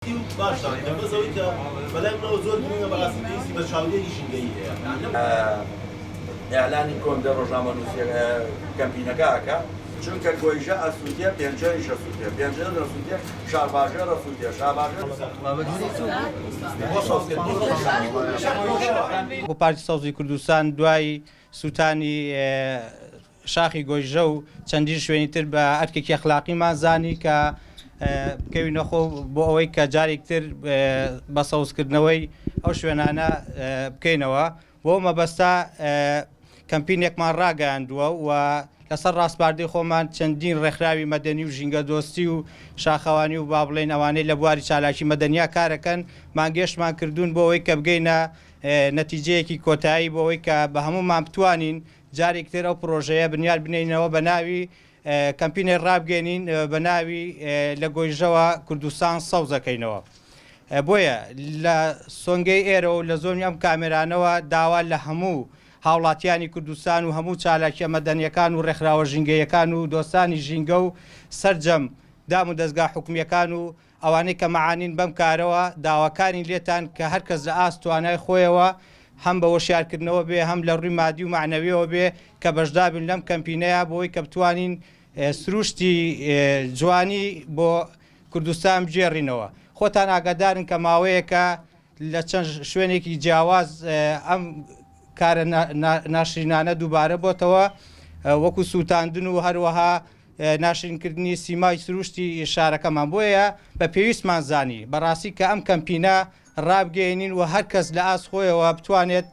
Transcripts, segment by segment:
باشە بەزەوەی کە بەلای منەوە زۆر گرنگە بەڕاستی پێویستی بە چاودێری ژینگەیی هەیە ئێعلانی کۆمدە ڕۆژنامە نووسێ کەمپینەکە چونکە گۆیژە ئەسووتێ پێنجەری شەسووتێ پێنجە دەسووتێ شارباژە ڕەسووتێ شاباژە بۆ پارتی سەوزی کوردستان دوای سووتانی شاخی گۆیژە و چەندین شوێنی تر بە ئەرکێکی ئەخلاقیمان زانی کە بکەوینەخۆ بۆ ئەوەی کە جارێکتر بە سەوزکردنەوەی ئەو شوێنانە بکەینەوە بۆ مەبەستا کەمپینێکمان ڕاگەیاندووە و لەسەر ڕاستپاردەی خۆمان چەندین ڕێکخراوی مەدەنی و ژینگە دۆستی و شاخەوانی و با بڵێن ئەوانەی لە بواری چالاکی مەدەنیا کارەکەن مانگەشتمان کردوون بۆ ئەوەی کە بگەینە نەتیجەیەکی کۆتایی بۆ ئەوەی کە بە هەمومان بتوانین جارێکتر ئەو پرۆژەیە بنیار بنینەوە بە ناوی کەمپینێ ڕابگەێنین بە ناوی لە گۆیژەوە کوردستان سەوزەکەینەوە. بۆیە لە سۆنگەی ئێرە و لە زۆنی ئەم کامێرانەوە داوا لە هەموو هاوڵاتیانی کوردستان و هەموو چالاکیە مەدەنیەکان و ڕێکخراوە ژینگەیەکان و دۆستانی ژینگە و سەرجەم دام و دەستگا حکومیەکان و ئەوانەی کە مەعانین بەم کارەوە داواکانی لێتان کە هەرکەس لە ئاست توانای خۆیەوە هەم بە وەشیارکردنەوە بێ هەم لە ڕووی مادی و معنەویەوە بێ کە بەشدابن لەم کەمپینەیە بۆی کە بتوانین سروشتی جوانی بۆ کوردستان بجێڕینەوە. خۆتان ئاگادارن کە ماوەیەکە لە چەند شوێنێکی جیاواز ئەم کارە ناشرینانە دووبارە بۆتەوە وەکو سووتاندن و هەروەها ناشرینکردنی سیمای سروشتی شارەکەمان بۆیە بە پێویستمان زانی بەڕاستی کە ئەم کەمپینە ڕابگەێنین و هەر کەس لە ئاست خۆیەوە بتوانێت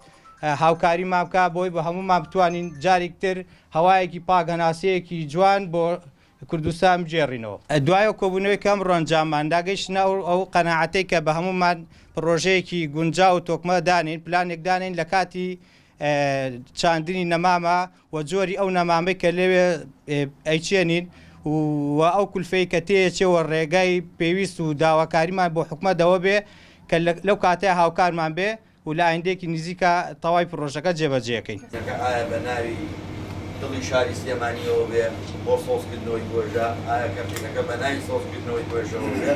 هاوکاری مابکە بۆی بە هەمومان بتوانین جارێکتر هەوایەکی پاگەناسەیەکی جوان بۆ کوردستان بجێڕینەوە. دوایە کۆبوونەوەی کەم ڕۆنجامان داگەیشتنە ئەو قەناعەتەی کە بە هەمومان پرۆژەیەکی گونجاو و تۆکمە دانین پلانێک دانین لە کاتی چاندنی نەمامە و جۆری ئەو نەمامەی کە لەوێ ئەیچێنین و ئەو کولفەی کە تێچێەوە ڕێگای پێویست و داواکاریمان بۆ حکومەتەوە بێ کە لەو کاتەیە هاوکارمان بێ و لە ئایندێکی نزیکە تەواوی پرۆژەکە جێبەجێەکەین. ئایا بە ناوی دڵی شاری سلێمانیەوە بێ بۆ سۆزکردنەوەی گۆیژە ئایا کەمپینەکە بە ناوی سۆزکردنەوەی گۆیژەوە بێ